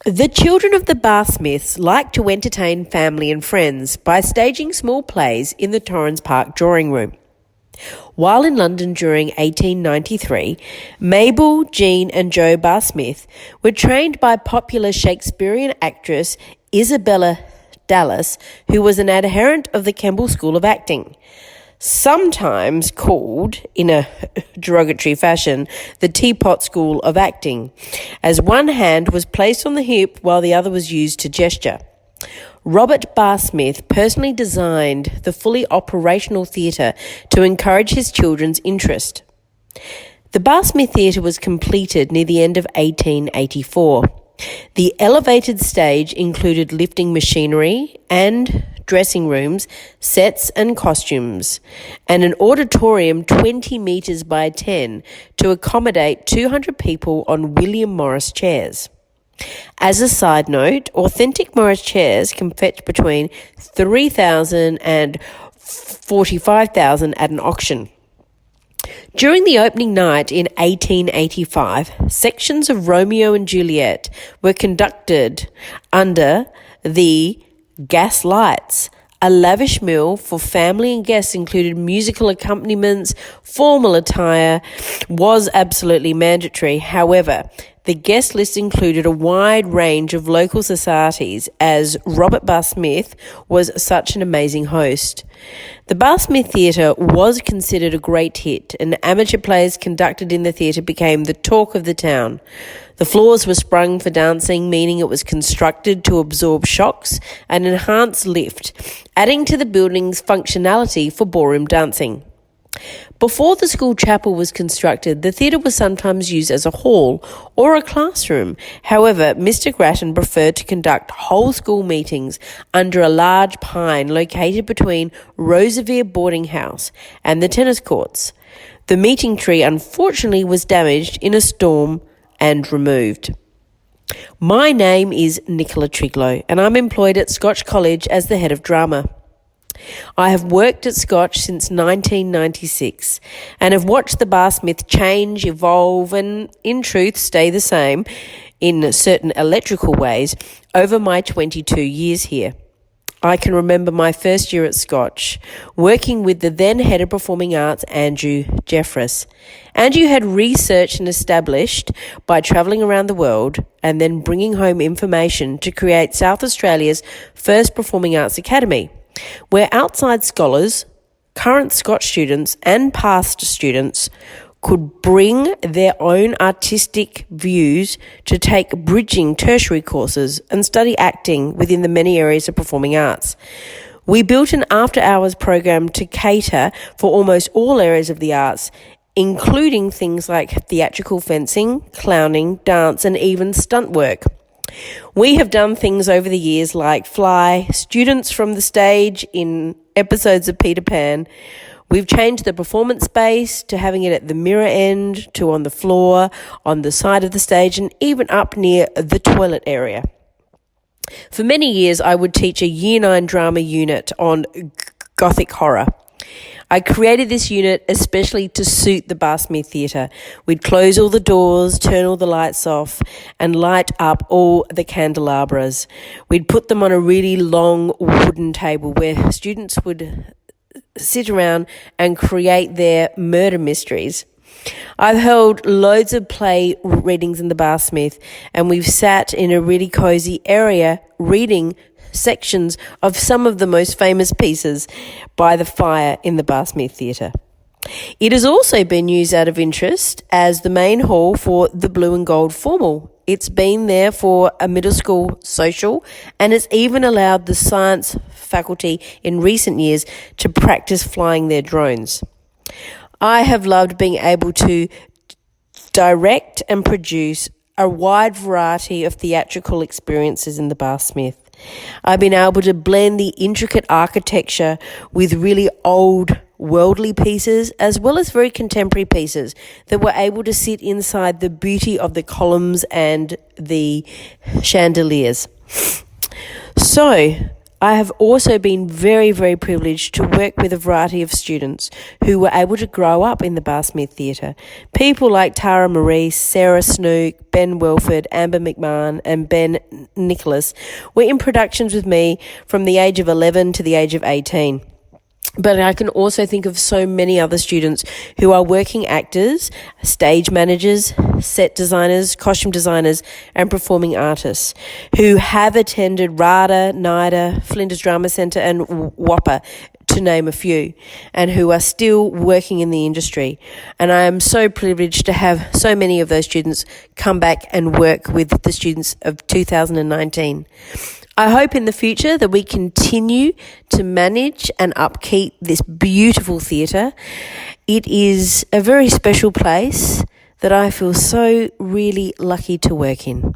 The children of the Barr Smiths liked to entertain family and friends by staging small plays in the Torrens Park drawing room. While in London during 1893, Mabel, Jean and Joe Barr Smith were trained by popular Shakespearean actress Isabella Dallas, who was an adherent of the Kemble School of Acting, sometimes called, in a derogatory fashion, the Teapot School of Acting, as one hand was placed on the hip while the other was used to gesture. Robert Barr Smith personally designed the fully operational theatre to encourage his children's interest. The Barr Smith Theatre was completed near the end of 1884. The elevated stage included lifting machinery and dressing rooms, sets and costumes, and an auditorium 20 metres by 10 to accommodate 200 people on William Morris chairs. As a side note, authentic Morris chairs can fetch between $3,000 and $45,000 at an auction. During the opening night in 1885, sections of Romeo and Juliet were conducted under the gas lights. A lavish meal for family and guests included musical accompaniments. Formal attire was absolutely mandatory. However, the guest list included a wide range of local societies, as Robert Barr Smith was such an amazing host. The Barr Smith Theatre was considered a great hit, and amateur plays conducted in the theatre became the talk of the town. The floors were sprung for dancing, meaning it was constructed to absorb shocks and enhance lift, adding to the building's functionality for ballroom dancing. Before the school chapel was constructed, the theatre was sometimes used as a hall or a classroom. However, Mr. Grattan preferred to conduct whole school meetings under a large pine located between Roseveare boarding house and the tennis courts. The meeting tree unfortunately was damaged in a storm and removed. My name is Nicola Triglow, and I'm employed at Scotch College as the head of drama. I have worked at Scotch since 1996 and have watched the Barr Smith change, evolve and, in truth, stay the same in certain electrical ways over my 22 years here. I can remember my first year at Scotch, working with the then Head of Performing Arts, Andrew Jeffress. Andrew had researched and established by travelling around the world and then bringing home information to create South Australia's first Performing Arts Academy, where outside scholars, current Scotch students and past students could bring their own artistic views to take bridging tertiary courses and study acting within the many areas of performing arts. We built an after-hours program to cater for almost all areas of the arts, including things like theatrical fencing, clowning, dance and even stunt work. We have done things over the years like fly students from the stage in episodes of Peter Pan. We've changed the performance space to having it at the mirror end, to on the floor, on the side of the stage, and even up near the toilet area. For many years, I would teach a Year 9 drama unit on Gothic horror. I created this unit especially to suit the Barr Smith Theatre. We'd close all the doors, turn all the lights off, and light up all the candelabras. We'd put them on a really long wooden table where students would sit around and create their murder mysteries. I've held loads of play readings in the Barr Smith, and we've sat in a really cosy area reading sections of some of the most famous pieces by the fire in the Barr Smith Theatre. It has also been used out of interest as the main hall for the Blue and Gold Formal. It's been there for a middle school social, and it's even allowed the science faculty in recent years to practice flying their drones. I have loved being able to direct and produce a wide variety of theatrical experiences in the Barr Smith. I've been able to blend the intricate architecture with really old worldly pieces as well as very contemporary pieces that were able to sit inside the beauty of the columns and the chandeliers. So I have also been very, very privileged to work with a variety of students who were able to grow up in the Barr Smith Theatre. People like Tara Maurice, Sarah Snook, Ben Welford, Amber McMahon and Ben Nicholas were in productions with me from the age of 11 to the age of 18. But I can also think of so many other students who are working actors, stage managers, set designers, costume designers, and performing artists who have attended RADA, NIDA, Flinders Drama Centre and WAPA, to name a few, and who are still working in the industry. And I am so privileged to have so many of those students come back and work with the students of 2019. I hope in the future that we continue to manage and upkeep this beautiful theatre. It is a very special place that I feel so really lucky to work in.